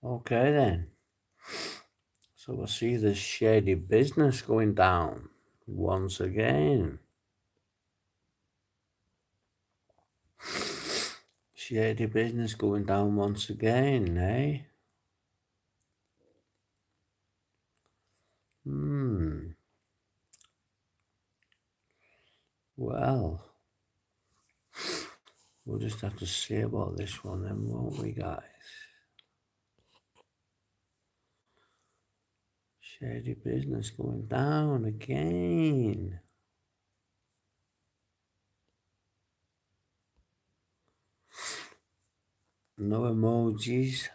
Okay then. So I see this shady business going down once again. Shady business going down once again, eh? Well, we'll just have to see about this one then, won't we, guys? Shady business going down again. No emojis.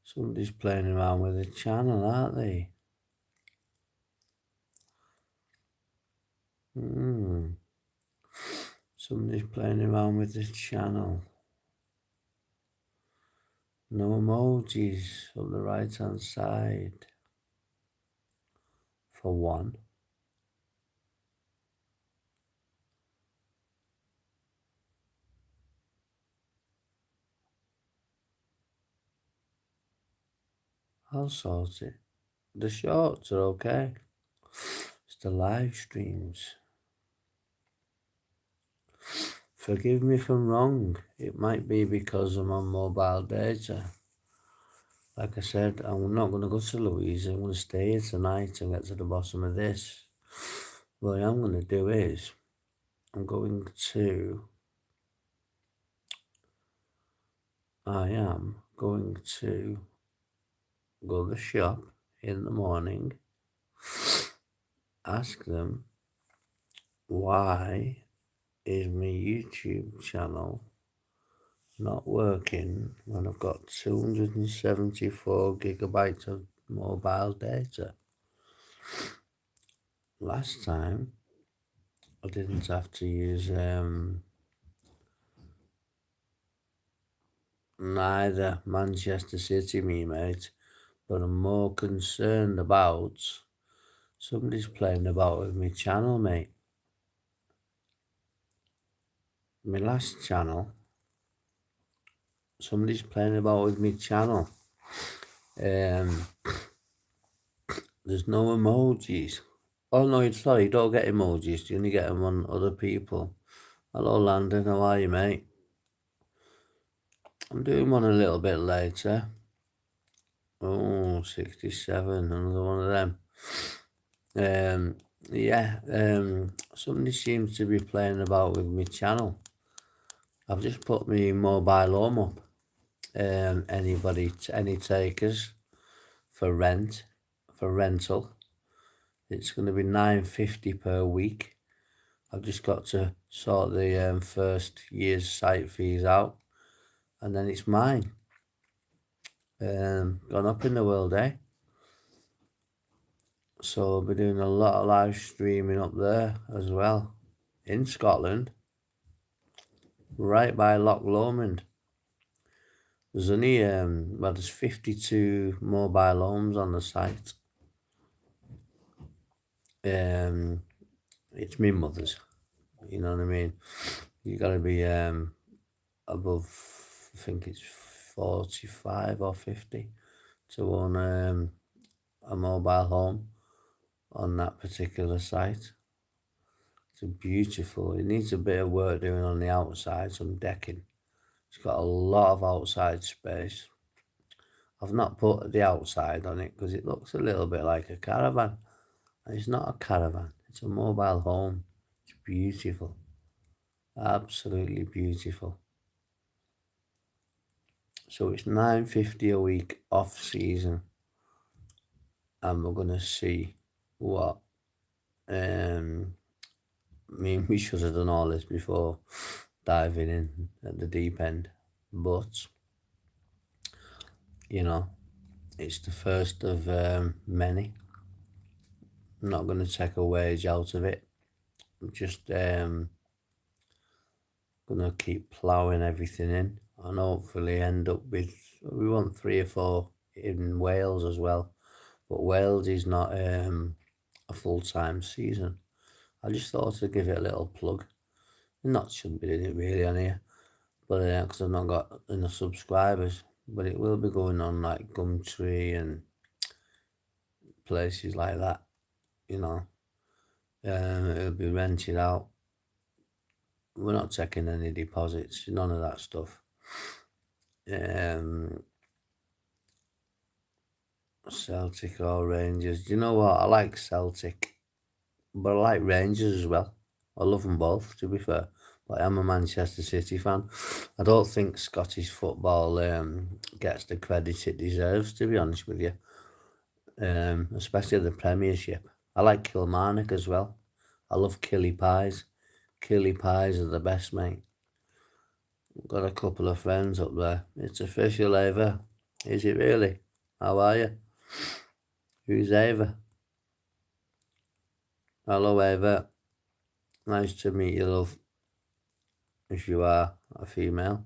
Somebody's playing around with the channel, aren't they? Somebody's playing around with the channel. No emojis on the right hand side. For one. I'll sort it. The shorts are okay. It's the live streams. Forgive me if I'm wrong. It might be because I'm on mobile data. Like I said, I'm not going to go to Louise. I'm going to stay here tonight and get to the bottom of this. What I'm going to do is, I am going to go to the shop in the morning, ask them, why is my YouTube channel not working when I've got 274 gigabytes of mobile data? Last time, I didn't have to use neither Manchester City, me mate, but I'm more concerned about somebody's playing about with my channel, mate. My last channel, somebody's playing about with my channel. There's no emojis. Oh no, sorry, you don't get emojis. You only get them on other people. Hello, Landon. How are you, mate? I'm doing one a little bit later. Oh, 67, another one of them. Somebody seems to be playing about with my channel. I've just put my mobile home up. Any takers for rental. It's going to be $9.50 per week. I've just got to sort the first year's site fees out, and then it's mine. Gone up in the world, eh? So I'll be doing a lot of live streaming up there as well, in Scotland, right by Loch Lomond. There's only there's 52 mobile homes on the site. It's me mother's, you know what I mean? You got to be above, I think it's 45 or 50 to own a mobile home on that particular site. It's beautiful. It needs a bit of work doing on the outside, some decking. It's got a lot of outside space. I've not put the outside on it because it looks a little bit like a caravan. And it's not a caravan, it's a mobile home. It's beautiful. Absolutely beautiful. So it's $9.50 a week off season. And we're gonna see what we should have done all this before diving in at the deep end. But you know, it's the first of many. I'm not going to take a wage out of it. I'm just going to keep ploughing everything in and hopefully end up with, we want 3 or 4 in Wales as well. But Wales is not a full-time season. I just thought to give it a little plug. Not shouldn't be doing it really on here, but because I've not got enough subscribers. But it will be going on like Gumtree and places like that, you know. It'll be rented out. We're not taking any deposits, none of that stuff. Celtic or Rangers. Do you know what? I like Celtic, but I like Rangers as well. I love them both, to be fair. But I'm a Manchester City fan. I don't think Scottish football gets the credit it deserves, to be honest with you. Especially the Premiership. I like Kilmarnock as well. I love Killy Pies. Killy Pies are the best, mate. Got a couple of friends up there. It's official, Ava. Is it really? How are you? Who's Ava? Hello, Ava. Nice to meet you, love. If you are a female.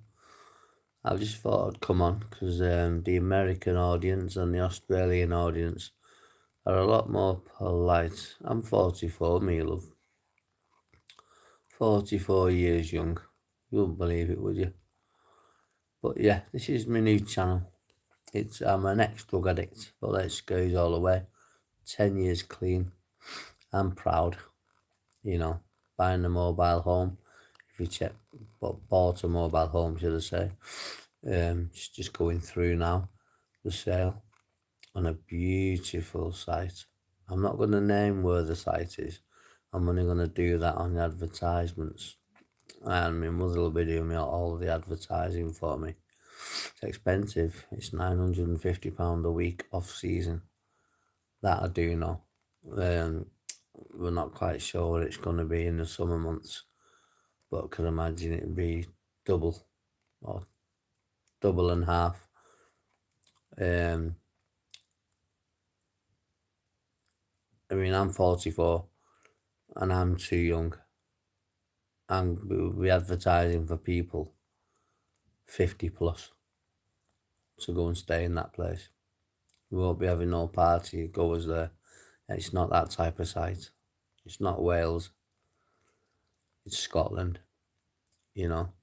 I just thought I'd come on because the American audience and the Australian audience are a lot more polite. I'm 44, me love. 44 years young. You wouldn't believe it, would you? But yeah, this is my new channel. I'm an ex-drug addict, but let's goes all the way. 10 years clean. I'm proud, you know, buying a mobile home. If you check, bought a mobile home, should I say. It's just going through now, the sale, on a beautiful site. I'm not going to name where the site is. I'm only going to do that on the advertisements. And my mother will be doing all the advertising for me. It's expensive. It's £950 a week off season. That I do know. We're not quite sure what it's going to be in the summer months, but I can imagine it'd be double or double and half. I mean, I'm 44 and I'm too young. And we'll be advertising for people 50 plus to go and stay in that place. We won't be having no party goers there. It's not that type of site. It's not Wales. It's Scotland, you know.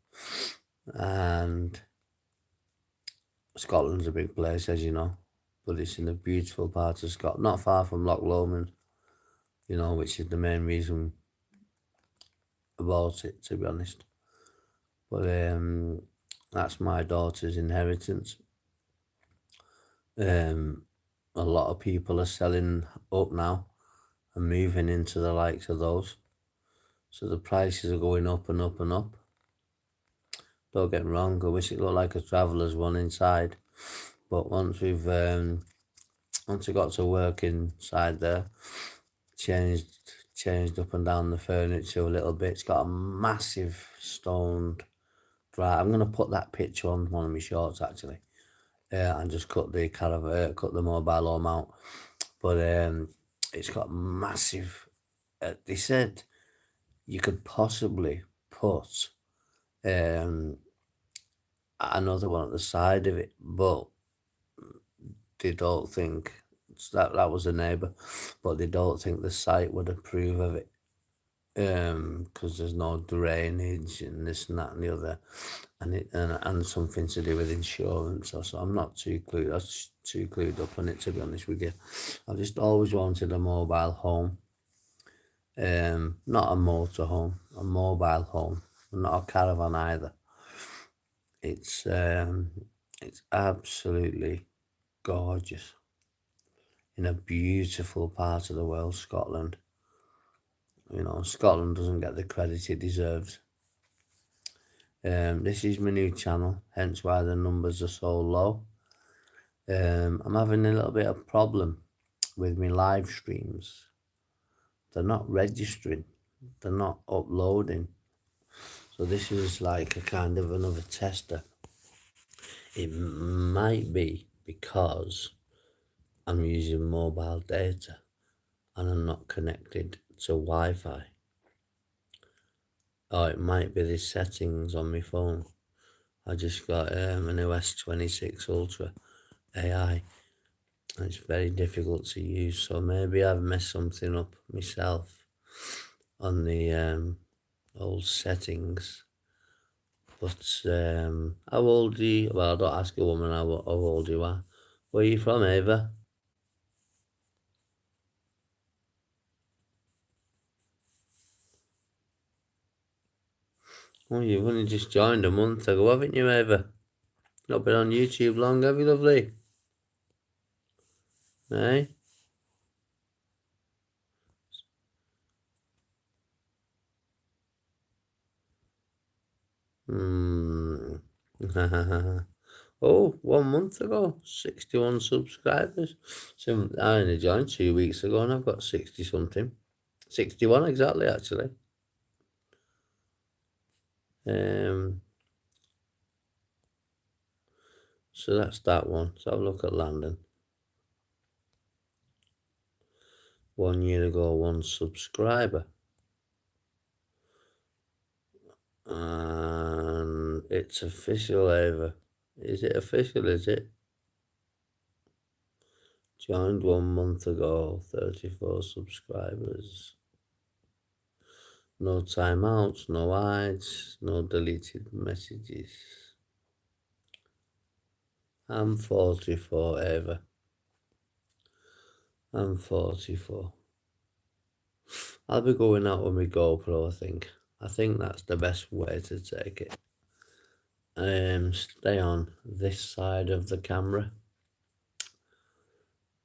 And Scotland's a big place, as you know. But it's in a beautiful part of Scotland, not far from Loch Lomond, you know, which is the main reason about it, to be honest. But that's my daughter's inheritance. A lot of people are selling up now and moving into the likes of those. So the prices are going up and up and up. Don't get me wrong, I wish it looked like a traveller's one inside. But once we got to work inside there, changed up and down the furniture a little bit. It's got a massive stoned drive. I'm going to put that picture on one of my shorts actually. And just cut the mobile home out. But it's got massive. They said you could possibly put another one at the side of it, but they don't think that was a neighbour, but they don't think the site would approve of it because there's no drainage and this and that and the other, and something to do with insurance. So I'm not too clued up on it, to be honest with you. I've just always wanted a mobile home, not a motor home, a mobile home, not a caravan either. It's absolutely gorgeous in a beautiful part of the world, Scotland. You know, Scotland doesn't get the credit it deserves. This is my new channel, hence why the numbers are so low. I'm having a little bit of problem with my live streams. They're not registering. They're not uploading. So this is like a kind of another tester. It might be because I'm using mobile data and I'm not connected to Wi-Fi. Or it might be the settings on my phone. I just got an OS 26 Ultra AI. And it's very difficult to use, so maybe I've messed something up myself on the old settings. But how old are you? Well, don't ask a woman how old you are. Where are you from, Ava? Oh, you've only just joined a month ago, haven't you, Ava? Not been on YouTube long, have you, lovely? Eh? Hmm. Oh, 1 month ago, 61 subscribers. So I only joined 2 weeks ago and I've got 60 something. 61 exactly, actually. Um, so that's that one. So have a look at Landon. 1 year ago, 1 subscriber. And it's official, Ava. Is it official, is it? Joined 1 month ago, 34 subscribers. No timeouts, no ads, no deleted messages. I'm 44, Ava. I'm 44. I'll be going out with my GoPro, I think. I think that's the best way to take it. Stay on this side of the camera.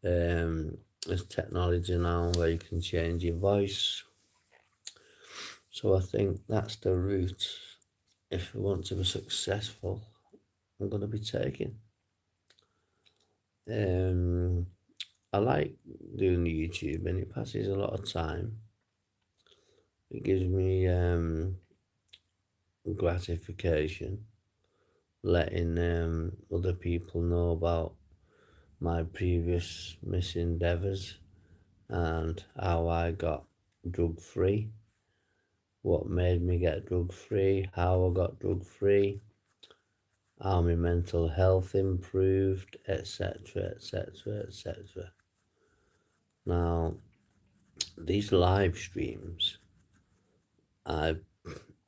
There's technology now where you can change your voice. So I think that's the route, if we want to be successful, I'm going to be taking. I like doing the YouTube and it passes a lot of time. It gives me gratification, letting other people know about my previous misendeavors and how I got drug free, what made me get drug free, how I got drug free, how my mental health improved, etc., etc., etc. Now, these live streams,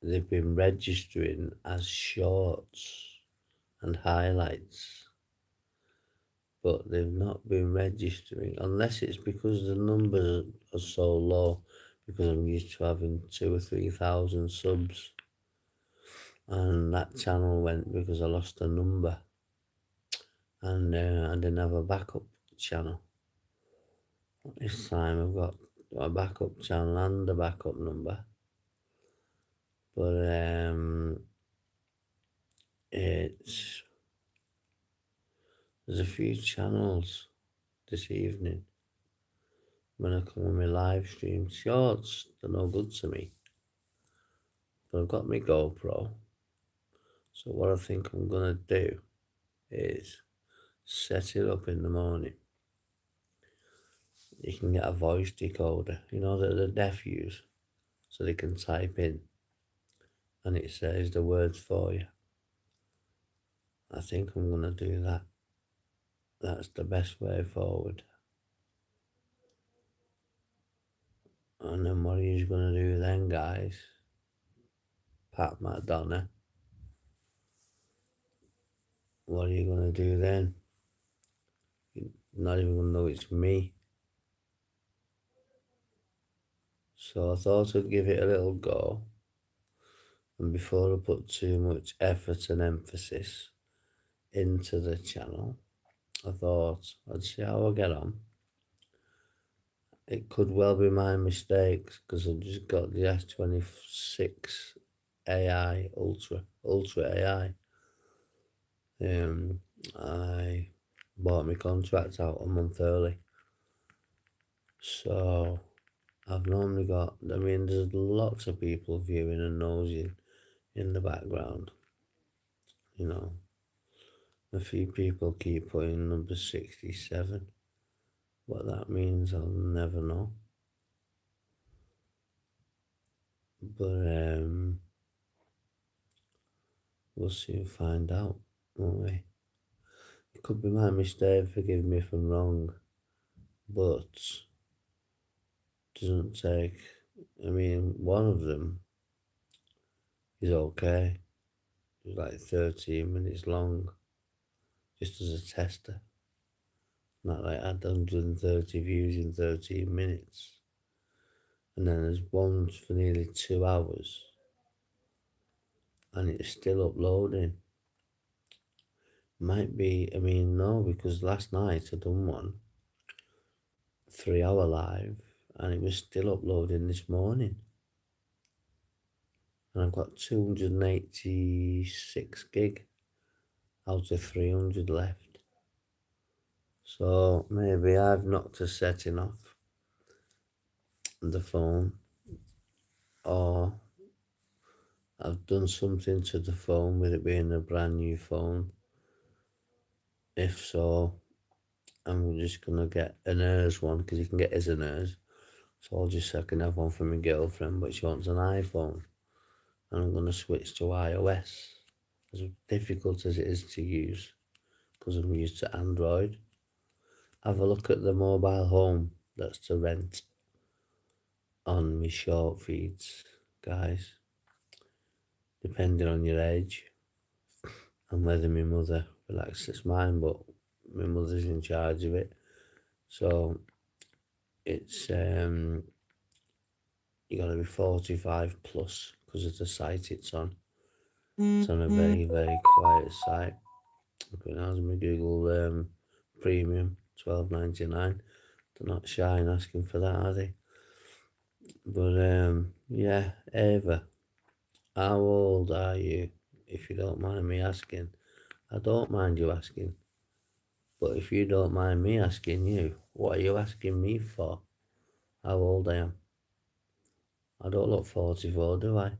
they've been registering as shorts and highlights, but they've not been registering, unless it's because the numbers are so low, because I'm used to having 2,000 or 3,000 subs, and that channel went because I lost a number, and I didn't have a backup channel. This time I've got a backup channel and a backup number, but it's there's a few channels this evening when I come on my live stream. Shorts, they're no good to me, but I've got my GoPro. So what I think I'm gonna do is set it up in the morning. You can get a voice decoder, you know, that the deaf use, so they can type in and it says the words for you. I think I'm gonna do that. That's the best way forward. And then what are you gonna do then, guys? Pat Madonna. What are you gonna do then? You're not even gonna know it's me. So I thought I'd give it a little go. And before I put too much effort and emphasis into the channel, I thought I'd see how I get on. It could well be my mistakes because I've just got the S26 AI Ultra AI. I bought my contract out a month early, so I've normally got. I mean, there's lots of people viewing and nosing in the background. You know, a few people keep putting number 67. What that means, I'll never know. But we'll soon find out, won't we? It could be my mistake, forgive me if I'm wrong, but doesn't take. I mean, one of them is okay. It was like 13 minutes long, just as a tester. Not like I had 130 views in 13 minutes. And then there's one for nearly 2 hours, and it's still uploading. Might be, no, because last night I done one 3 hour live, and it was still uploading this morning. And I've got 286 gig out of 300 left. So maybe I've knocked a setting off the phone, or I've done something to the phone with it being a brand new phone. If so, I'm just gonna get an ERS one, because you can get as an ERS. So I'll just second have one for my girlfriend, but she wants an iPhone, and I'm gonna switch to iOS. As difficult as it is to use, because I'm used to Android. Have a look at the mobile home that's to rent on my short feeds, guys. Depending on your age and whether my mother relaxes mine, but my mother's in charge of it. So it's you gotta be 45 plus because of the site it's on. It's on a very, very quiet site. Okay, now's my Google Premium, $12.99. They're not shy in asking for that, are they? But yeah, Ava, how old are you? If you don't mind me asking. I don't mind you asking. But if you don't mind me asking you, what are you asking me for? How old I am? I don't look 44, do I?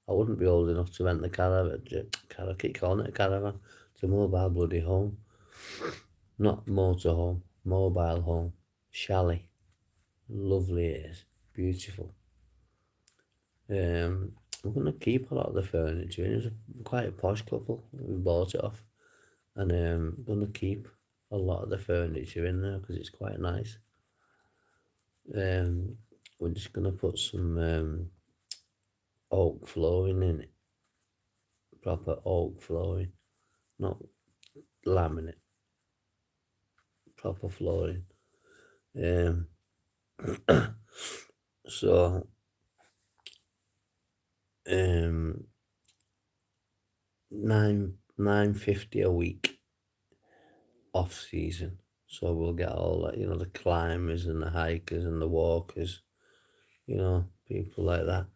I wouldn't be old enough to rent the caravan. I keep calling it a caravan. It's a mobile bloody home. Not motorhome, mobile home. Chalet. Lovely it is. Beautiful. I'm going to keep a lot of the furniture. It was quite a posh couple. We bought it off. And I'm going to keep a lot of the furniture in there because it's quite nice. We're just going to put some oak flooring in it. Proper oak flooring. Not laminate. Proper flooring. Um, so, 950 a week off season. So we'll get all that, the climbers and the hikers and the walkers, people like that.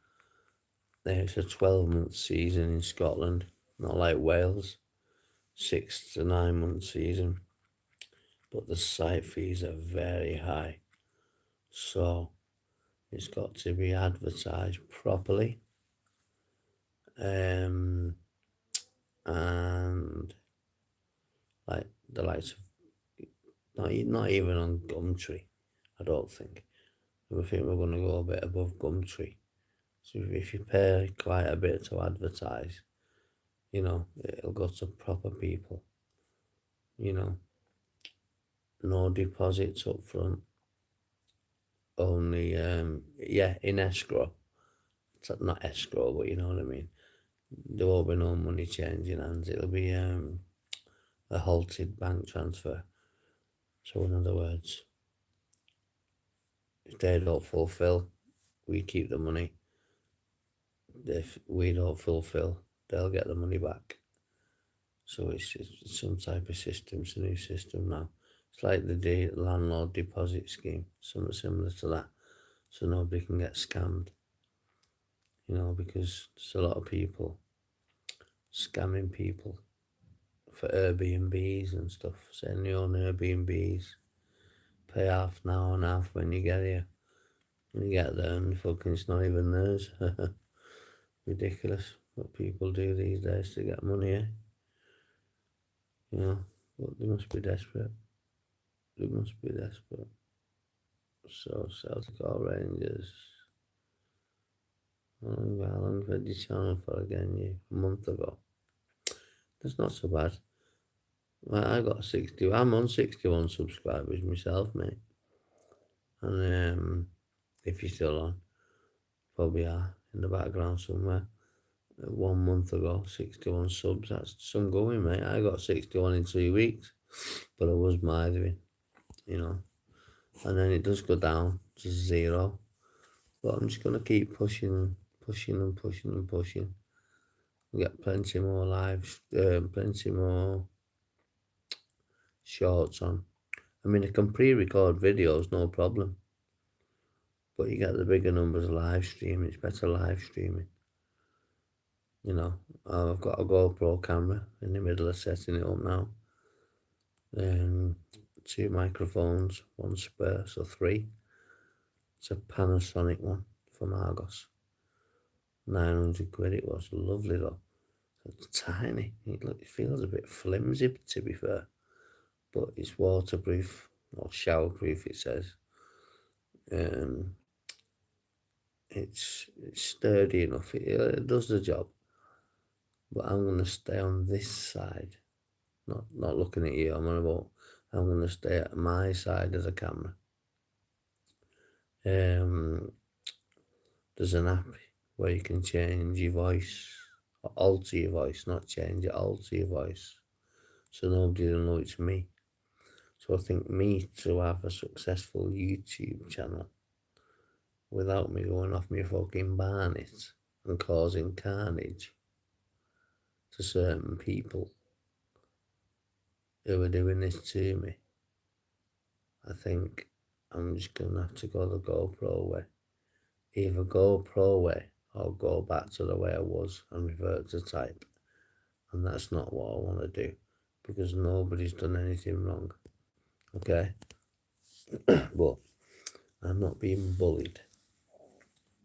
It's a 12-month season in Scotland, not like Wales, 6 to 9 month season. But the site fees are very high. So it's got to be advertised properly. And like the likes of not even on Gumtree, I don't think. I think we're going to go a bit above Gumtree. So if you pay quite a bit to advertise, it'll go to proper people. No deposits up front. Only in escrow. It's not escrow, but you know what I mean. There won't be no money changing hands. It'll be a halted bank transfer. So in other words, if they don't fulfill, we keep the money. If we don't fulfill, they'll get the money back. So it's some type of system. It's a new system now. It's like the landlord deposit scheme, something similar to that. So nobody can get scammed. Because there's a lot of people scamming people for Airbnbs and stuff, saying you own Airbnbs, pay half now and half when you get here. When you get there and fucking it's not even theirs. Ridiculous what people do these days to get money, eh? But they must be desperate. They must be desperate. So Celtic All Rangers. How long have you channel for again? A month ago. That's not so bad. I got 60. I'm on 61 subscribers myself, mate. And if you're still on, probably are in the background somewhere. 1 month ago, 61 subs. That's some going, mate. I got 61 in 2 weeks, but I was mithering, you know. And then it does go down to 0. But I'm just going to keep pushing, pushing and pushing and pushing. Get plenty more lives, plenty more shorts on. I mean, I can pre-record videos, no problem. But you get the bigger numbers of live streaming. It's better live streaming. You know, I've got a GoPro camera in the middle of setting it up now. 2 microphones, 1 spare, so 3. It's a Panasonic one from Argos. 900 quid it was. Lovely though. It's tiny. It feels a bit flimsy, to be fair. But it's waterproof, or showerproof it says. It's sturdy enough. It does the job. But I'm going to stay on this side. Not looking at you. I'm going to stay at my side of the camera. There's an app where you can change your voice, or alter your voice, not change it, alter your voice, so nobody will know it's me. So I think me to have a successful YouTube channel without me going off my fucking barnet and causing carnage to certain people who are doing this to me, I think I'm just going to have to go the GoPro way. Either GoPro way or go back to the way I was and revert to type. And that's not what I want to do, because nobody's done anything wrong. Okay? But I'm not being bullied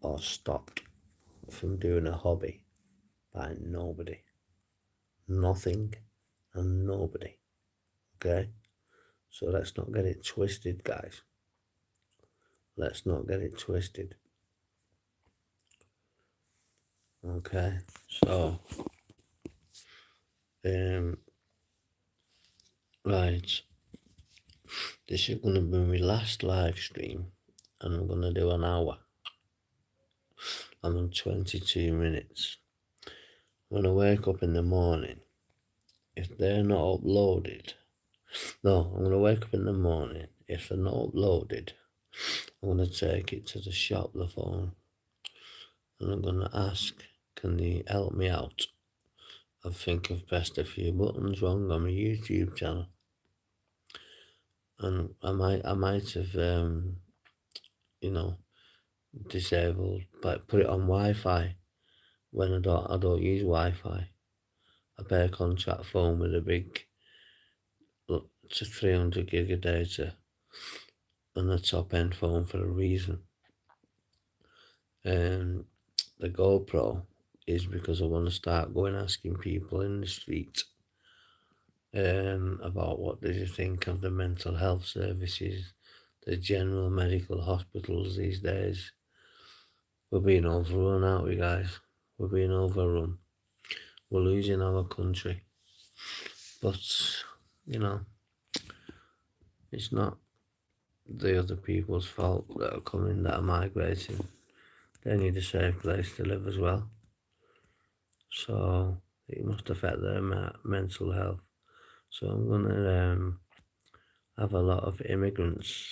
or stopped from doing a hobby by nobody. Nothing and nobody. Okay? So let's not get it twisted, guys. Let's not get it twisted. Okay? So, right. This is going to be my last live stream, and I'm going to do an hour. I'm on 22 minutes. When I wake up in the morning, if they're not uploaded, no, I'm going to wake up in the morning. If they're not uploaded, I'm going to take it to the shop, the phone, and I'm going to ask, can they help me out? I think I've pressed a few buttons wrong on my YouTube channel. And I might have, disabled, but put it on Wi-Fi when I don't use Wi-Fi. I pay a contract phone with a big, to 300 gig of data and a top end phone for a reason. The GoPro is because I want to start going asking people in the street about what do you think of the mental health services, the general medical hospitals these days. We're being overrun, aren't we, guys? We're being overrun. We're losing our country. But, it's not the other people's fault that are coming, that are migrating. They need a safe place to live as well. So it must affect their mental health. So I'm going to have a lot of immigrants,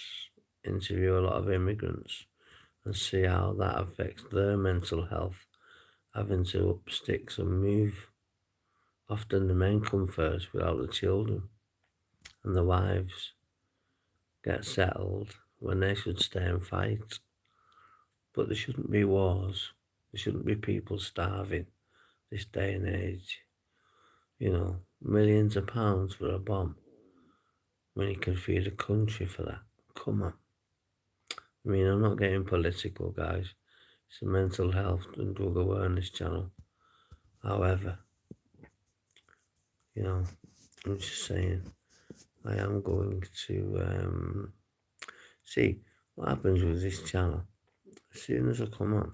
interview a lot of immigrants, and see how that affects their mental health, having to up sticks and move. Often the men come first without the children, and the wives get settled when they should stay and fight. But there shouldn't be wars. There shouldn't be people starving this day and age. Millions of pounds for a bomb when you can feed a country for that. Come on. I mean, I'm not getting political, guys. It's a mental health and drug awareness channel. However, I'm just saying, I am going to see what happens with this channel. As soon as I come on,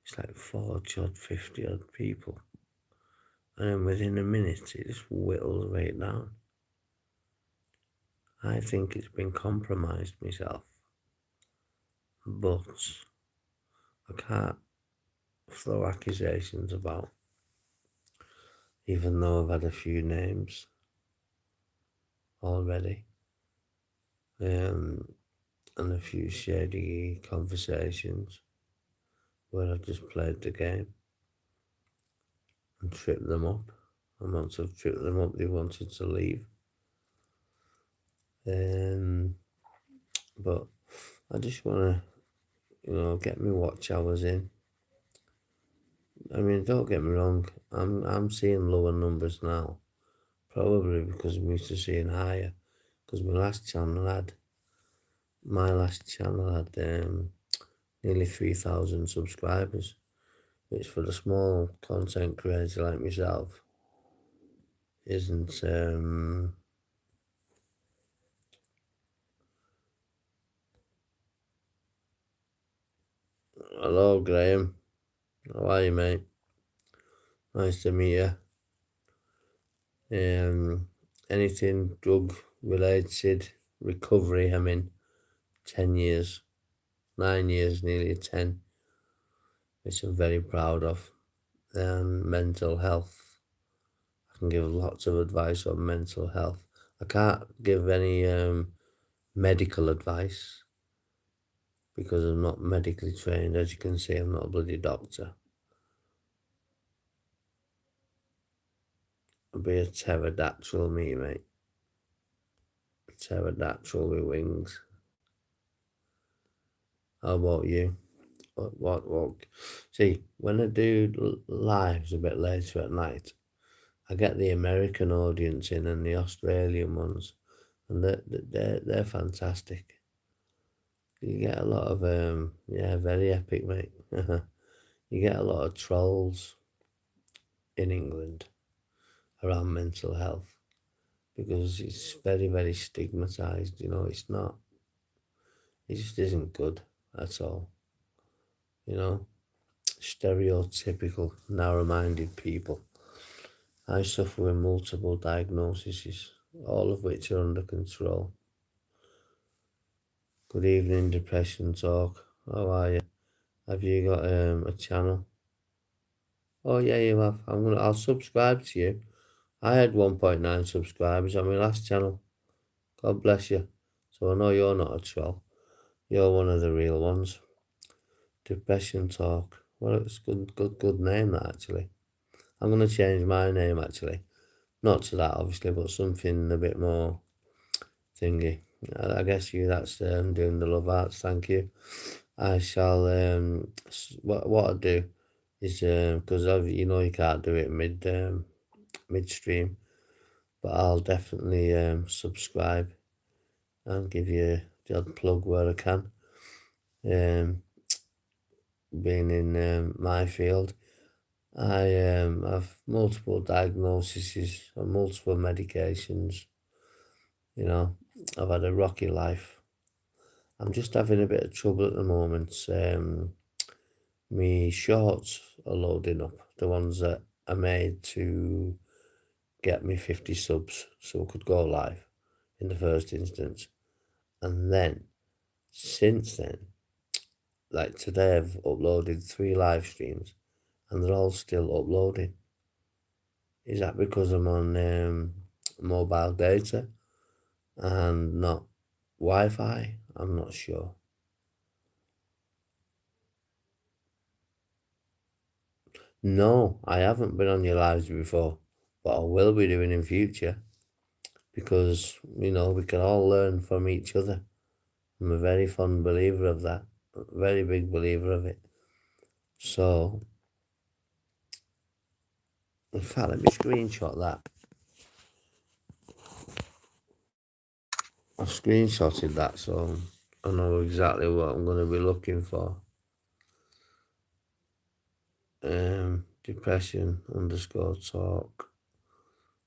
it's like 40 odd, 50 odd people. And then within a minute, it just whittles right down. I think it's been compromised myself. But I can't throw accusations about, even though I've had a few names already, and a few shady conversations where I've just played the game and tripped them up. And once I've tripped them up, they wanted to leave. But I just want to, get my watch hours in. I mean, don't get me wrong, I'm seeing lower numbers now, probably because I'm used to seeing higher. Because my last channel had nearly 3,000 subscribers, which for a small content creator like myself isn't. Hello, Graham. How are you, mate? Nice to meet you. Anything drug related recovery, 10 years, 9 years, nearly 10, which I'm very proud of. Mental health. I can give lots of advice on mental health. I can't give any medical advice because I'm not medically trained. As you can see, I'm not a bloody doctor. I'll be a pterodactyl, me, mate. A pterodactyl with wings. How about you? What? See, when I do lives a bit later at night, I get the American audience in and the Australian ones, and they're fantastic. You get a lot of very epic, mate. You get a lot of trolls in England around mental health because it's very, very stigmatized. It's not. It just isn't good at all. Stereotypical, narrow-minded people. I suffer with multiple diagnoses, all of which are under control. Good evening, Depression Talk. How are you? Have you got a channel? Oh yeah, you have. I'll subscribe to you. I had 1.9 subscribers on my last channel. God bless you. So I know you're not a troll. You're one of the real ones. Depression Talk. Well, it's good name that actually. I'm gonna change my name actually. Not to that obviously, but something a bit more thingy. I guess that's doing the love arts. Thank you. I shall. What I'll do is because you can't do it midstream, but I'll definitely subscribe and give you the odd plug where I can. Being in my field, I have multiple diagnoses and multiple medications. I've had a rocky life. I'm just having a bit of trouble at the moment. Me shorts are loading up, the ones that are made to get me 50 subs so I could go live in the first instance. And then, since then, like today, I've uploaded 3 live streams and they're all still uploading. Is that because I'm on mobile data and not Wi-Fi? I'm not sure. No, I haven't been on your lives before, but I will be doing in future because, we can all learn from each other. I'm a very fond believer of that, a very big believer of it. So, in fact, let me screenshot that. I've screenshotted that so I know exactly what I'm going to be looking for. Depression _talk.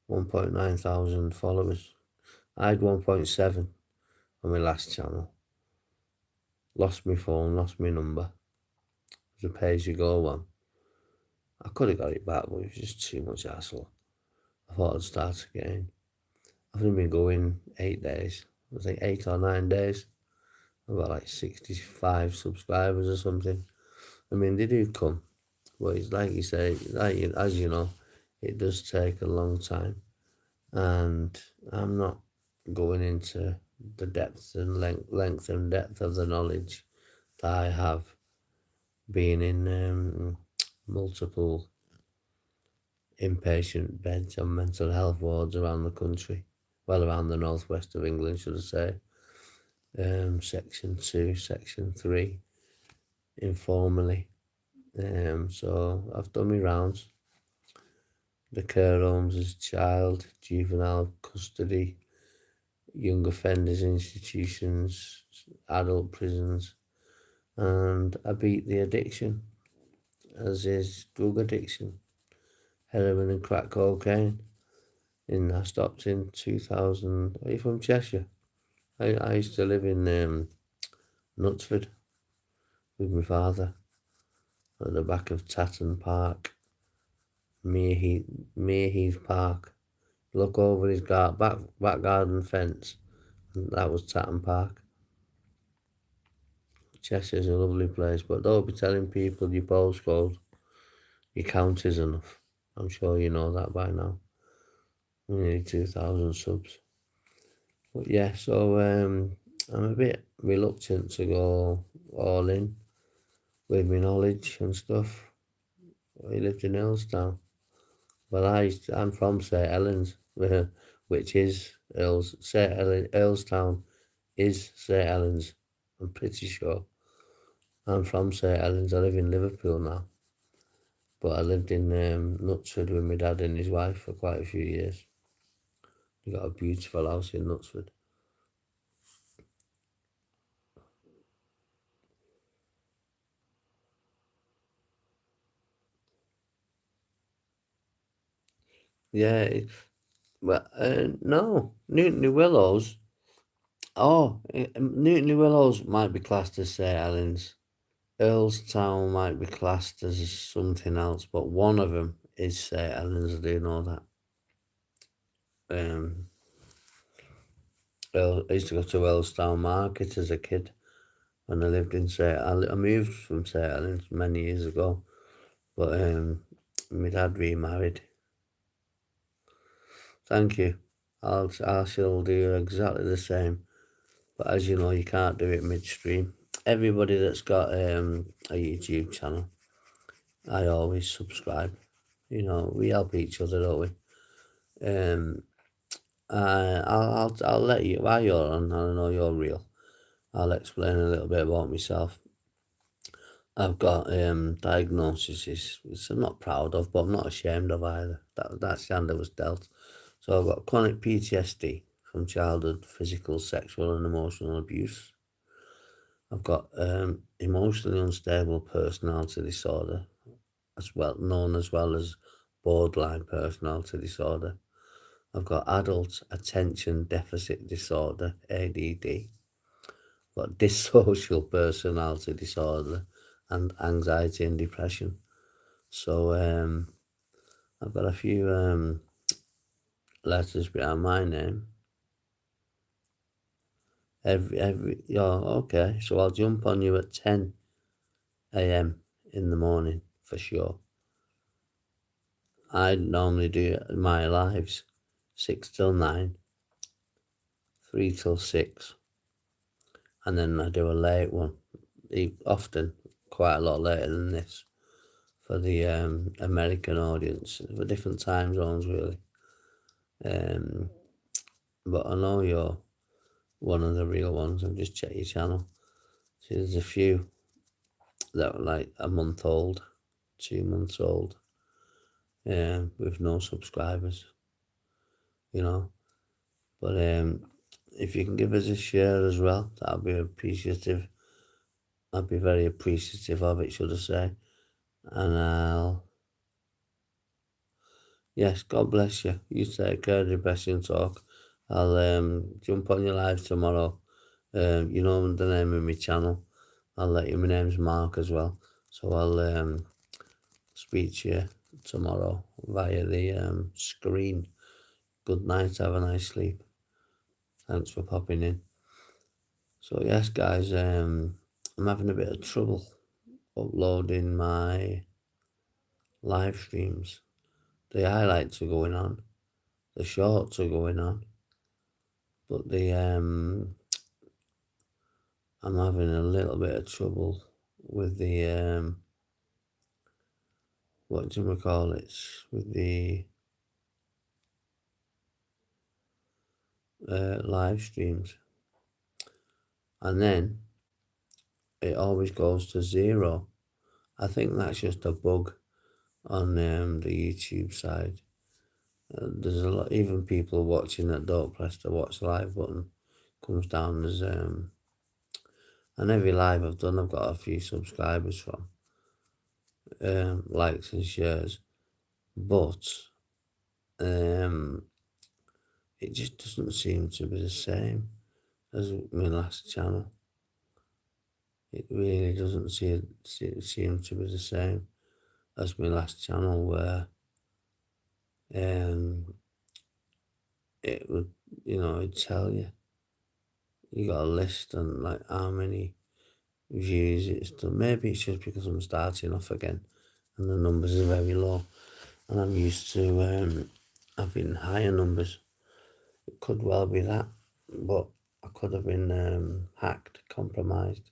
1.9 thousand followers. I had 1.7 on my last channel. Lost my phone, lost my number. It was a pay-as-you-go one. I could have got it back, but it was just too much hassle. I thought I'd start again. I've only been going 8 days. I think 8 or 9 days. I've got like 65 subscribers or something. They do come. But it's like you say, as you know, it does take a long time, and I'm not going into the depth and length and depth of the knowledge that I have, being in multiple inpatient beds and mental health wards around the country, well, around the northwest of England, should I say, section 2, section 3, informally. So I've done my rounds. The care homes as child, juvenile custody, young offenders institutions, adult prisons, and I beat the addiction, as is drug addiction, heroin and crack cocaine. I stopped in 2000. Are you from Cheshire? I used to live in Knutsford with my father at the back of Tatton Park, Mereheath Park. Look over his back garden fence, and that was Tatton Park. Cheshire's a lovely place, but don't be telling people your postcode, your county's enough. I'm sure you know that by now. Nearly 2,000 subs. But yeah, so I'm a bit reluctant to go all in with my knowledge and stuff. I lived in Earlstown. Well, I'm from St Helens, which is Earlstown is St Helens. I'm pretty sure. I'm from St Helens. I live in Liverpool now, but I lived in Knutsford with my dad and his wife for quite a few years. We got a beautiful house in Knutsford. Yeah, no, Newton Willows. Oh, Newton Willows might be classed as St Helens. Earlstown might be classed as something else, but one of them is St Helens. I do know that. Um, I used to go to Earlstown Market as a kid when I lived in I moved from St Helens many years ago, but my dad remarried. Thank you. I shall do exactly the same. But as you know, you can't do it midstream. Everybody that's got a YouTube channel, I always subscribe. You know, we help each other, don't we? I'll let you, while you're on, I know you're real, I'll explain a little bit about myself. I've got diagnoses which I'm not proud of, but I'm not ashamed of either. That's the hand I was dealt. So I've got chronic PTSD from childhood physical, sexual and emotional abuse. I've got emotionally unstable personality disorder, as well as borderline personality disorder. I've got adult attention deficit disorder, ADD. I've got dissocial personality disorder and anxiety and depression. So I've got a few letters behind my name. Yeah, okay. So I'll jump on you at 10 a.m. in the morning for sure. I normally do my lives 6 till 9, 3 till 6, and then I do a late one, often quite a lot later than this, for the American audience, for different time zones really. But I know you're one of the real ones. I've just checked your channel. See, there's a few that are like a month old, 2 months old, with no subscribers, you know. But if you can give us a share as well, that'll be appreciative. I'd be very appreciative of it, should I say. And yes, God bless you. You take care, Depression Talk. I'll jump on your live tomorrow. You know the name of my channel. I'll let you. My name's Mark as well. So I'll speak to you tomorrow via the screen. Good night. Have a nice sleep. Thanks for popping in. So yes, guys, I'm having a bit of trouble uploading my live streams. The highlights are going on, the shorts are going on, but I'm having a little bit of trouble with the what do we call it? With the live streams, and then it always goes to 0. I think that's just a bug on the YouTube side. There's a lot, even people watching that don't press the watch live button comes down as and every live I've done, I've got a few subscribers from, likes and shares, but it just doesn't seem to be the same as my last channel. It really doesn't seem to be the same as my last channel, where it would, it'd tell you. You got a list and like how many views it's done. Maybe it's just because I'm starting off again and the numbers are very low, and I'm used to having higher numbers. It could well be that, but I could have been hacked, compromised.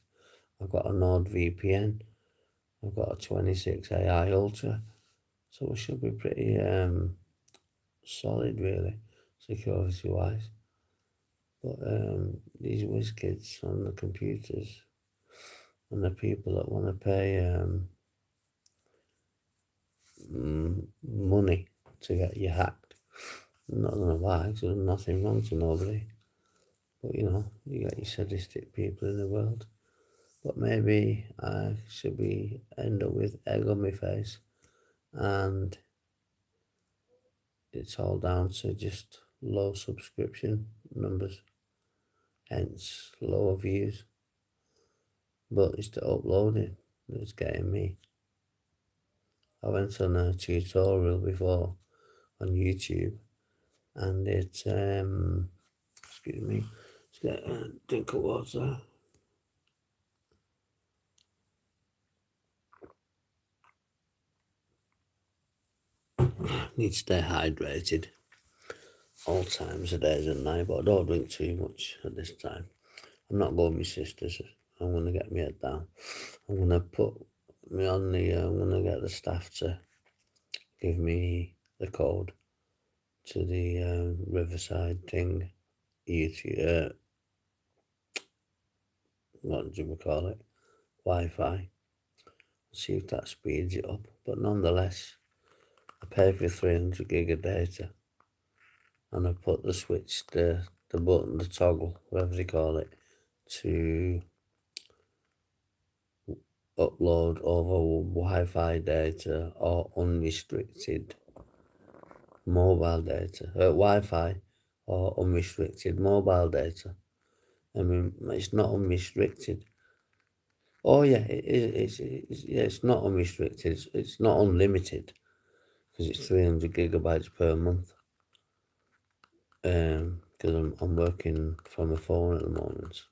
I've got a Nord VPN. I've got a 26 AI Ultra, so it should be pretty solid, really, security-wise. But these whiz kids on the computers and the people that want to pay money to get you hacked. I'm not going to lie, because there's nothing wrong to nobody. But you got your sadistic people in the world. But maybe I should end up with egg on my face, and it's all down to just low subscription numbers, hence lower views. But it's the uploading that's getting me. I went on a tutorial before on YouTube, and it's excuse me, let's get a drink of water. Need to stay hydrated all times of days and night, but I don't drink too much at this time. I'm not going with my sisters. I'm going to get my head down. I'm going to put me on I'm going to get the staff to give me the code to the Riverside thing, YouTube, what do we call it, Wi-Fi. See if that speeds it up. But nonetheless, I pay for 300 gig of data, and I put the switch, the button, the toggle, whatever they call it, to upload over Wi-Fi data or unrestricted mobile data, Wi-Fi or unrestricted mobile data. I mean, it's not unrestricted. Oh yeah, it's not unrestricted. It's not unlimited, because it's 300 gigabytes per month. Because I'm working from a phone at the moment.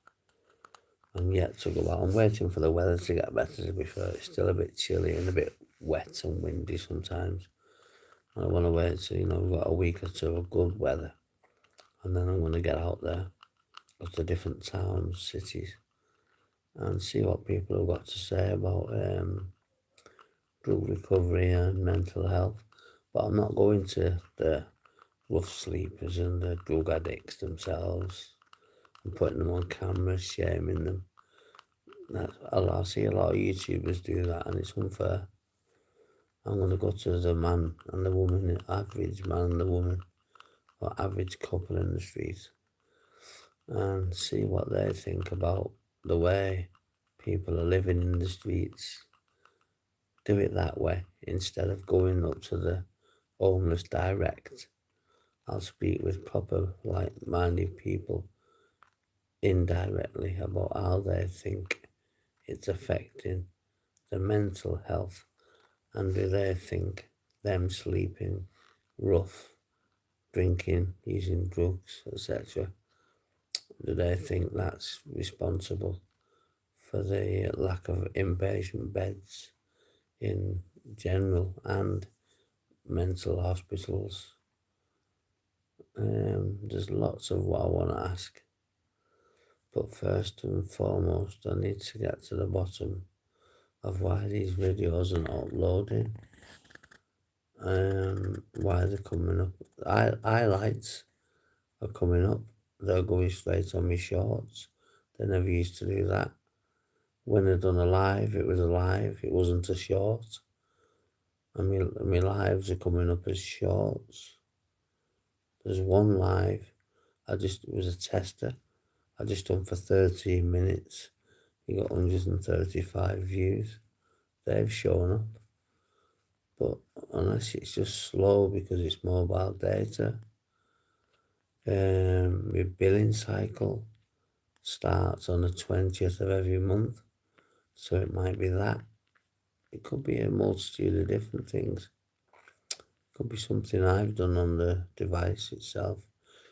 I'm yet to go out. I'm waiting for the weather to get better, to be fair. It's still a bit chilly and a bit wet and windy sometimes. I want to wait till, we've got a week or two of good weather, and then I'm going to get out there, go to different towns, cities, and see what people have got to say about drug recovery and mental health. But I'm not going to the rough sleepers and the drug addicts themselves and putting them on camera, shaming them. I see a lot of YouTubers do that, and it's unfair. I'm going to go to the man and the woman, the average man and the woman, or average couple in the street, and see what they think about the way people are living in the streets. Do it that way instead of going up to the homeless direct. I'll speak with proper, like-minded people indirectly about how they think it's affecting the mental health, and do they think them sleeping rough, drinking, using drugs, etc., do they think that's responsible for the lack of inpatient beds in general and mental hospitals. There's lots of what I want to ask, but first and foremost, I need to get to the bottom of why these videos are not uploading. Why they're coming up. Highlights are coming up. They're going straight on my shorts. They never used to do that. When I done a live, it was a live. It wasn't a short. And my lives are coming up as shorts. There's one live. It was a tester. I just done for 13 minutes. You got 135 views. They've shown up. But unless it's just slow because it's mobile data, my billing cycle starts on the 20th of every month. So it might be that. It could be a multitude of different things. It could be something I've done on the device itself.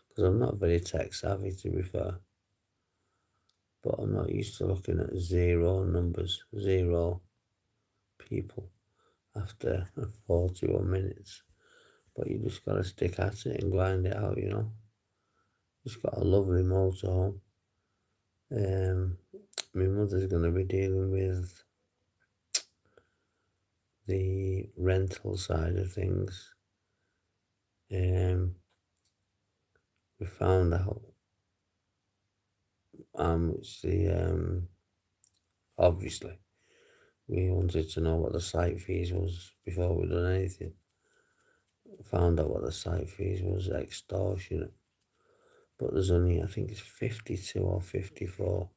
Because I'm not very tech savvy, to be fair. But I'm not used to looking at zero numbers, zero people after 41 minutes. But you just got to stick at it and grind it out, you know. Just got a lovely motorhome. My mother's going to be dealing with the rental side of things. We found out how much obviously, we wanted to know what the site fees was before we done anything. Found out what the site fees was, extortionate. But there's only, I think it's 52 or 54.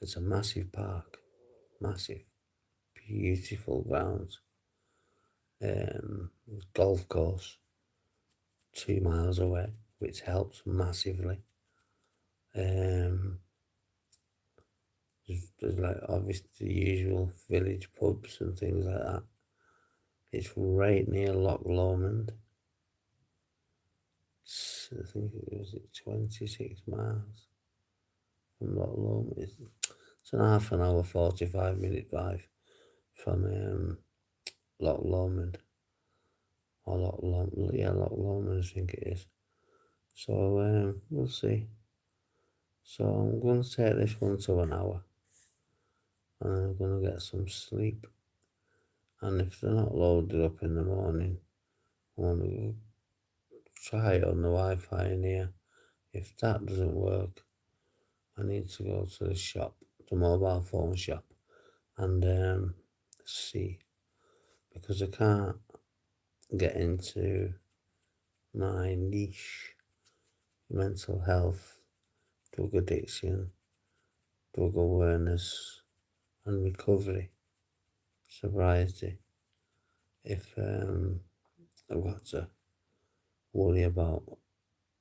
It's a massive park, massive, beautiful grounds. Golf course 2 miles away, which helps massively. There's like obviously the usual village pubs and things like that. It's right near Loch Lomond. I think it was 26 miles from Loch Lomond. It's an half an hour, 45-minute drive from Loch Lomond. Or Loch Lomond, yeah, Loch Lomond, I think it is. So we'll see. So I'm going to take this one to an hour. And I'm going to get some sleep. And if they're not loaded up in the morning, I want to try it on the Wi-Fi in here. If that doesn't work, I need to go to the shop, the mobile phone shop, and see. Because I can't get into my niche, mental health, drug addiction, drug awareness, and recovery, sobriety, if I've got to worry about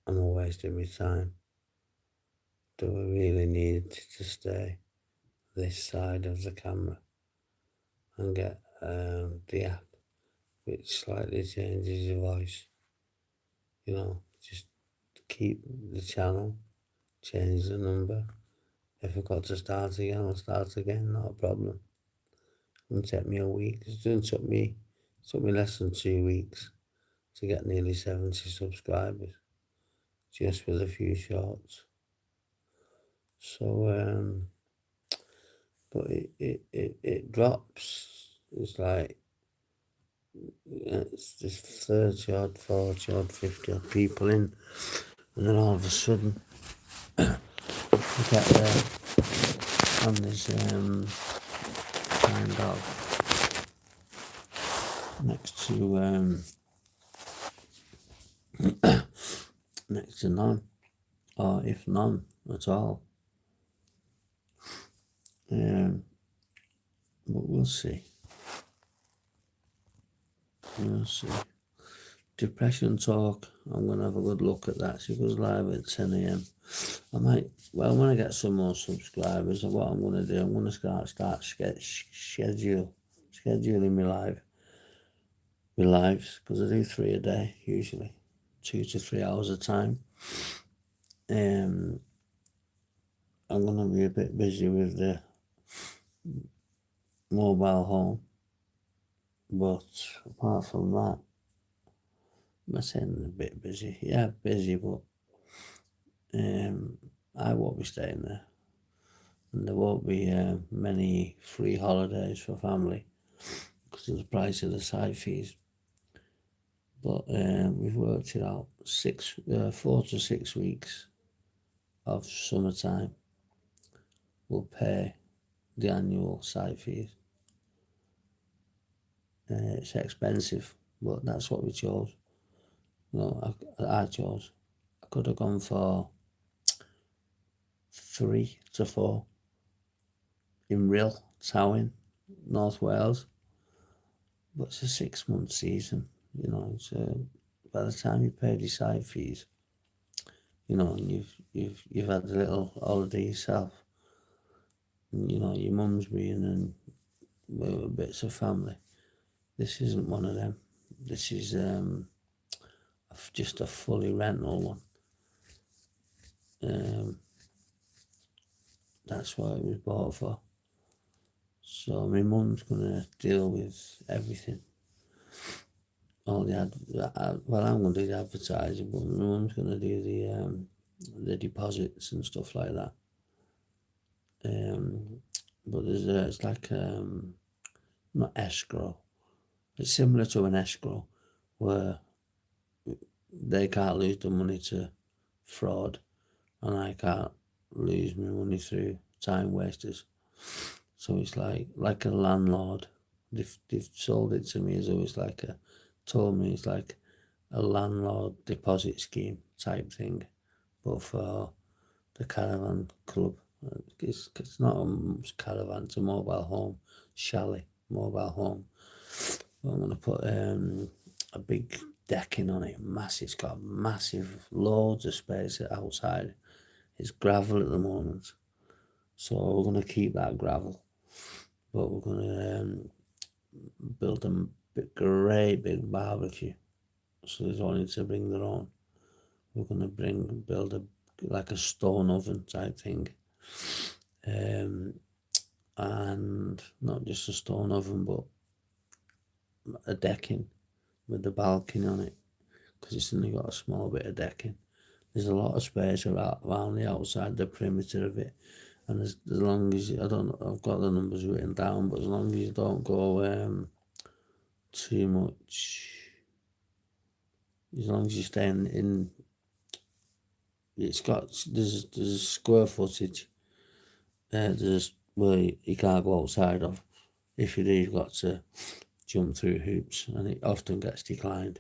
am I wasting my time. Do I really need to stay this side of the camera and get the app which slightly changes your voice? You know, just keep the channel, change the number. If I've got to start again, I'll start again, not a problem. It won't take me a week. It took me less than 2 weeks to get nearly 70 subscribers, just with a few shorts. So, but it drops. It's like, it's just 30 odd, 40 odd, 50 odd people in, and then all of a sudden, you get there, and there's kind of next to none, or if none at all. But we'll see. We'll see. Depression talk, I'm going to have a good look at that. She goes live at 10 a.m. I might, well, when I get some more subscribers, what I'm going to do, I'm going to start scheduling my lives, because I do 3 a day, usually, 2 to 3 hours a time. I'm going to be a bit busy with the mobile home, But apart from that, I'm saying a bit busy. Yeah, busy, but I won't be staying there. And there won't be many free holidays for family because of the price of the site fees. But we've worked it out, 4 to 6 weeks of summertime will pay the annual site fees. It's expensive, but that's what we chose. No, I chose. I could have gone for 3 to 4 in Rhyl, Towyn, North Wales, but it's a 6-month season. So by the time you pay the site fees, and you've had a little holiday yourself, and your mum's been and bits of family. This isn't one of them. This is just a fully rental one. That's what it was bought for. So my mum's gonna deal with everything. All the I'm gonna do the advertising, but my mum's gonna do the deposits and stuff like that. But it's like not escrow. It's similar to an escrow where they can't lose the money to fraud, and I can't lose my money through time wasters. So it's like a landlord. They've sold it to me as though it's told me it's like a landlord deposit scheme type thing, but for the caravan club. It's not a caravan, it's a mobile home, chalet, mobile home. I'm going to put a big decking on it, massive. It's got massive, loads of space outside. It's gravel at the moment, so we're going to keep that gravel, but we're going to build a great big barbecue. So there's only to bring their own. We're going to build like a stone oven type thing, and not just a stone oven, but a decking with the balcony on it, because it's only got a small bit of decking. There's a lot of space around the outside, the perimeter of it, and as long as I've got the numbers written down, but as long as you don't go too much, as long as you stay in there's square footage. You can't go outside of. If you do, you've got to jump through hoops, and it often gets declined.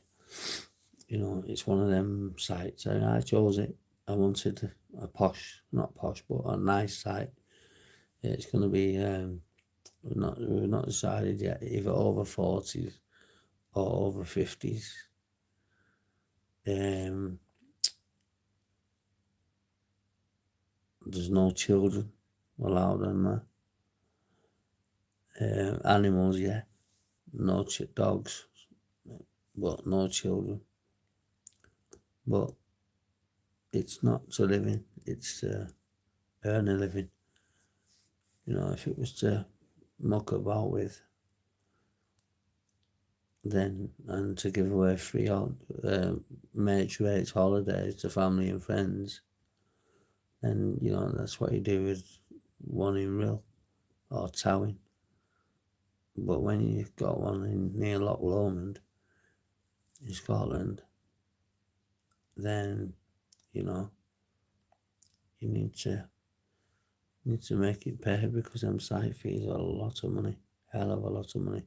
It's one of them sites. I chose it. I wanted a posh, not posh, but a nice site. It's going to be, we've not decided yet, either over 40s or over 50s. There's no children allowed on there. Animals, yeah. No dogs, but no children. But it's not to live in, it's to earn a living. If it was to muck about with, then, and to give away free mates rates holidays to family and friends, then that's what you do with one in Rhyl or Towyn. But when you've got one near Loch Lomond in Scotland, then you need to make it pay, because them site fees are a lot of money, hell of a lot of money.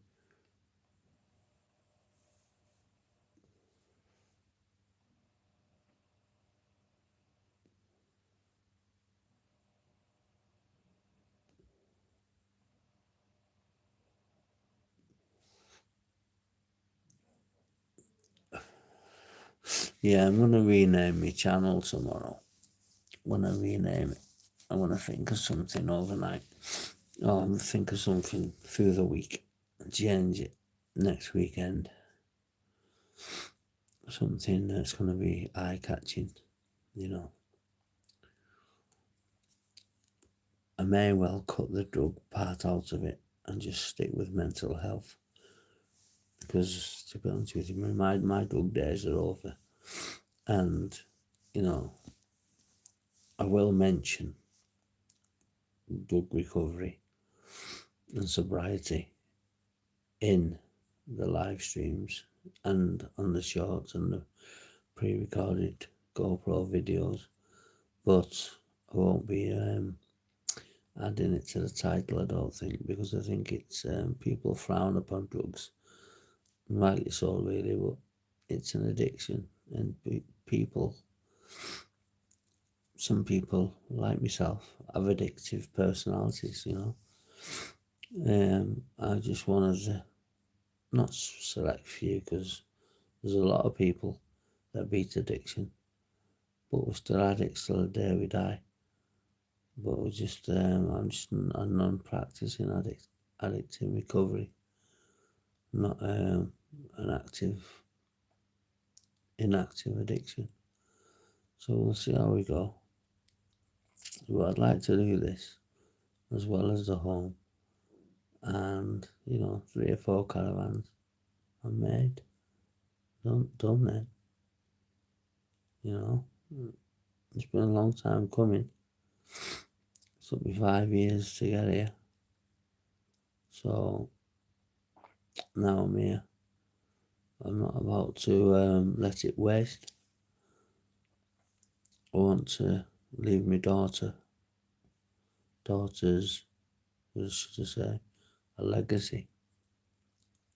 Yeah, I'm going to rename my channel tomorrow. When I rename it, I want to think of something overnight. Or I'm think of something through the week and change it next weekend. Something that's going to be eye-catching, I may well cut the drug part out of it and just stick with mental health. because to be honest with you, my drug days are over. And, you know, I will mention drug recovery and sobriety in the live streams and on the shorts and the pre-recorded GoPro videos, but I won't be adding it to the title, I don't think, because I think it's people frown upon drugs, rightly so, really, but it's an addiction, and some people like myself have addictive personalities, I just wanted to not select few, because there's a lot of people that beat addiction, but we're still addicts till the day we die. But I'm just a non-practicing addict in recovery, not an inactive addiction. So we'll see how we go. But I'd like to do this as well as the home, and 3 or 4 caravans are made, done then. It's been a long time coming. It took me 5 years to get here. So now I'm here. I'm not about to let it waste. I want to leave my daughters, what should I say, a legacy,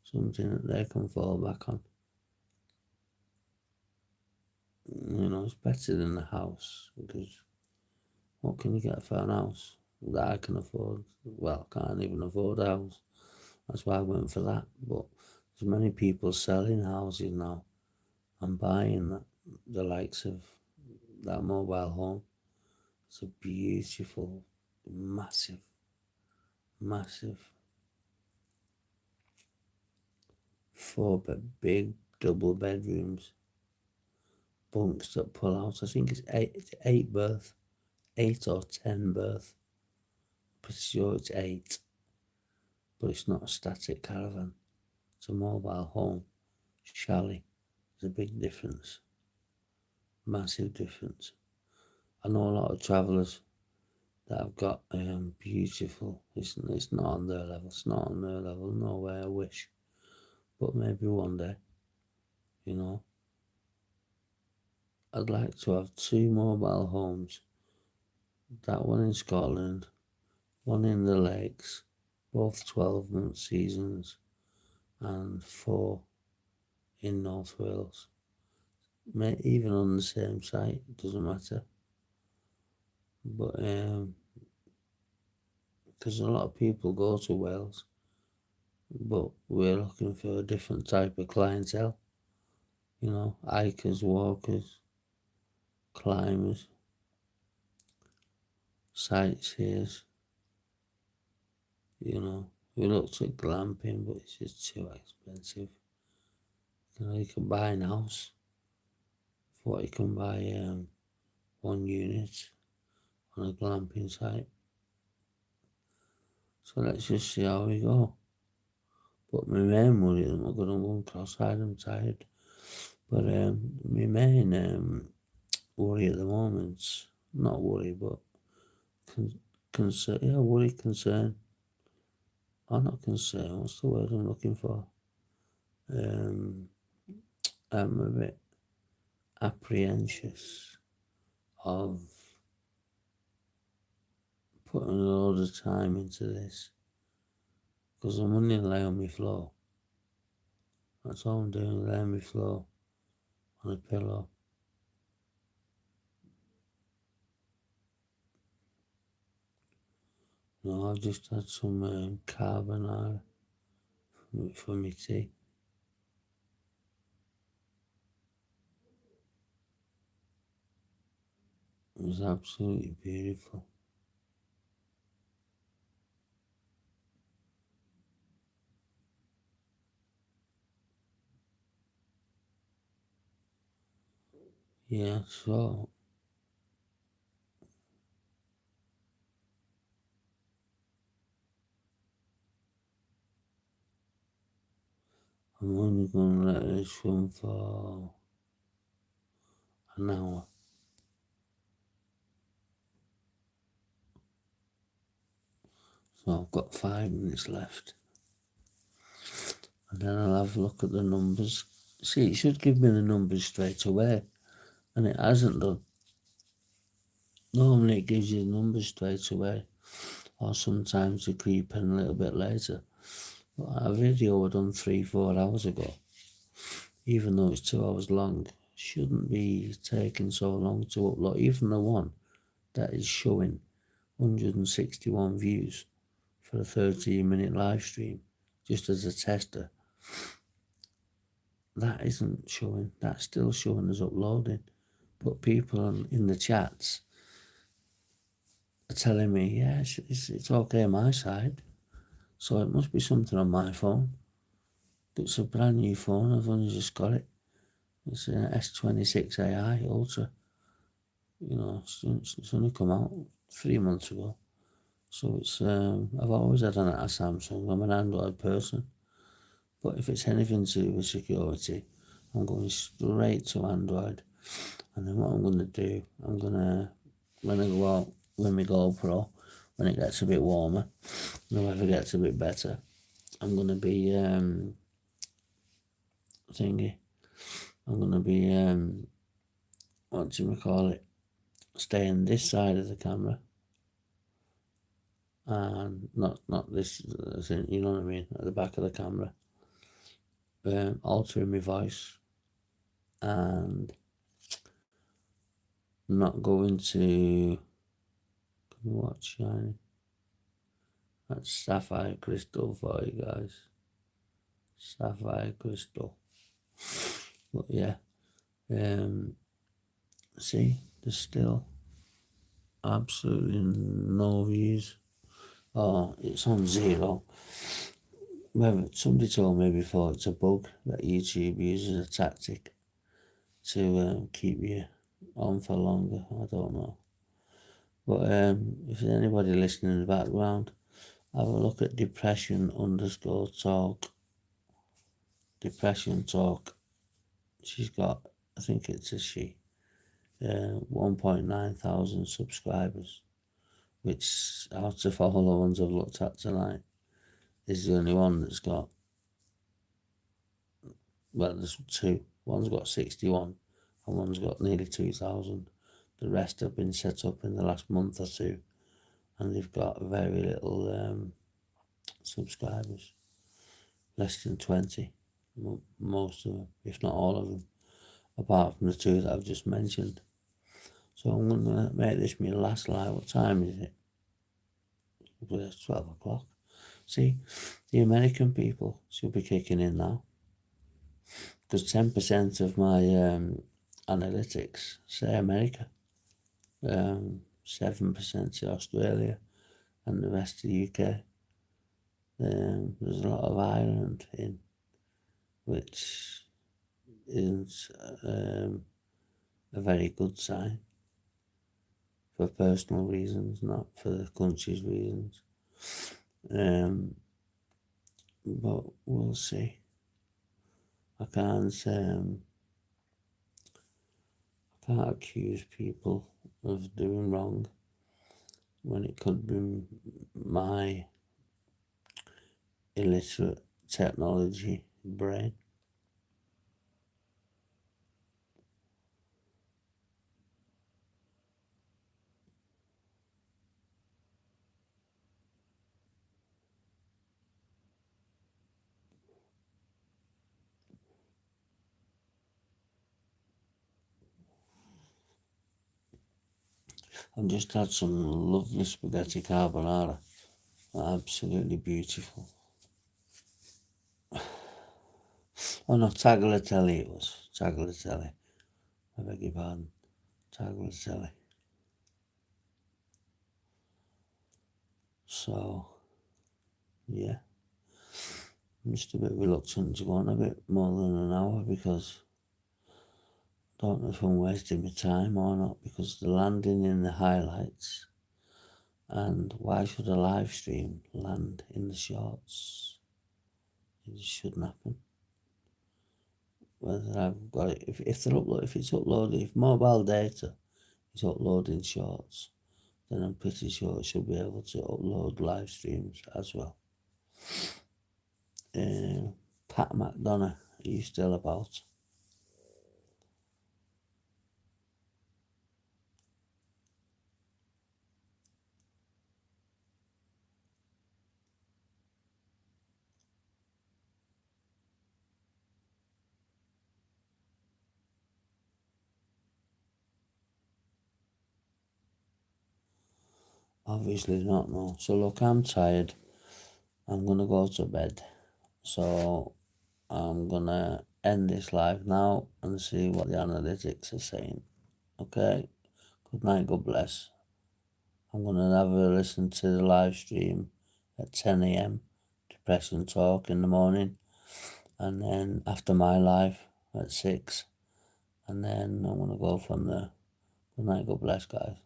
something that they can fall back on. It's better than a house, because what can you get for a house that I can afford? Well, I can't even afford a house. That's why I went for that. But there's many people selling houses now and buying the likes of that mobile home. It's a beautiful, massive 4 big double bedrooms, bunks that pull out. I think it's 8 or 10 berth. Pretty sure it's 8, but it's not a static caravan. It's a mobile home, chalet. There's a big difference, massive difference. I know a lot of travellers that have got beautiful. It's not on their level. It's not on their level. No way. I wish, but maybe one day. I'd like to have 2 mobile homes. That one in Scotland, one in the lakes, both 12-month seasons, and 4 in North Wales. Even on the same site, it doesn't matter. But because a lot of people go to Wales, but we're looking for a different type of clientele. Hikers, walkers, climbers, sightseers. We looked at glamping, but it's just too expensive. You can buy a house for what you can buy 1 unit on a glamping site. So let's just see how we go. But my main worry, I'm not going to go cross-eyed, I'm tired. But my main worry at the moment, not worry, but concern, concern. Oh, not concern, what's the word I'm looking for? I'm a bit apprehensive of putting a load of time into this, because I'm only laying on my floor. That's all I'm doing, laying on my floor on a pillow. I've just had some carbonara for my tea. It was absolutely beautiful. Yeah, so I'm only going to let it swim for an hour. So I've got 5 minutes left. And then I'll have a look at the numbers. See, it should give me the numbers straight away. And it hasn't done. Normally it gives you the numbers straight away. Or sometimes they creep in a little bit later. But a video I done 3-4 hours ago, even though it's 2 hours long, shouldn't be taking so long to upload. Even the one that is showing 161 views for a 13-minute live stream, just as a tester, that isn't showing. That's still showing as uploading. But people in the chats are telling me, yeah, it's okay on my side. So it must be something on my phone. It's a brand new phone. I've only just got it. It's an S26 AI Ultra. You know, it's only come out 3 months ago. So it's I've always had a Samsung. I'm an Android person. But if it's anything to do with security, I'm going straight to Android. And then what I'm going to do, when I go out with my GoPro, when it gets a bit warmer, the weather gets a bit better, I'm going to be, I'm going to be, what do you call it, staying this side of the camera, and not this, you know what I mean, at the back of the camera, altering my voice, and not going to watch shiny. That's sapphire crystal for you guys. Sapphire crystal. But yeah, see, there's still absolutely no views. Oh, it's on 0. Well, somebody told me before it's a bug that YouTube uses, a tactic to keep you on for longer. I don't know. But if there's anybody listening in the background, have a look at depression_talk. Depression talk. She's got, I think it's a she, 1.9 thousand subscribers, which out of all the ones I've looked at tonight is the only one that's got, well, there's 2. One's got 61 and one's got nearly 2,000. The rest have been set up in the last month or 2, and they've got very little subscribers, less than 20, most of them, if not all of them, apart from the 2 that I've just mentioned. So I'm going to make this my last live. What time is it? It's 12 o'clock. See, the American people should be kicking in now, because 10% of my analytics say America, 7% say Australia, and the rest of the UK. There's a lot of Ireland in, which is a very good sign for personal reasons, not for the country's reasons. But we'll see. I can't accuse people of doing wrong when it could be my illiterate technology brain. I've just had some lovely spaghetti carbonara. Absolutely beautiful. Oh no, tagliatelle it was. Tagliatelle. I beg your pardon. Tagliatelle. So, yeah. I'm just a bit reluctant to go on a bit more than an hour, because I don't know if I'm wasting my time or not, because the landing in the highlights, and why should a live stream land in the shorts? It just shouldn't happen. whether I've got it. If it's uploaded, if mobile data is uploading shorts, then I'm pretty sure it should be able to upload live streams as well. Pat McDonough, are you still about? Obviously not, no. So look, I'm tired. I'm gonna go to bed. So I'm gonna end this live now and see what the analytics are saying. Okay? Good night, God bless. I'm gonna have a listen to the live stream at 10 a.m. Depression Talk in the morning. And then after my live at 6. And then I'm gonna go from there. Good night, God bless, guys.